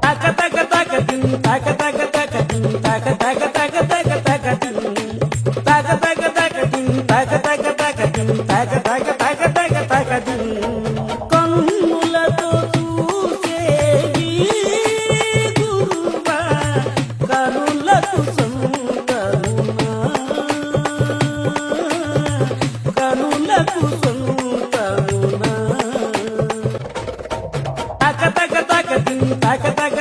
తక తక తక తిన్ తక తక తక తిన్ తక తక తక తక తక తిన్ తక తక తక తిన్ తక తక తక తిన్ తక తక తక తక తక తిన్ కన్నులతో చూసేది గురువా కనులకు సొంతమునా కనులకు సొంతమునా తక తక తక తిన్ తక తక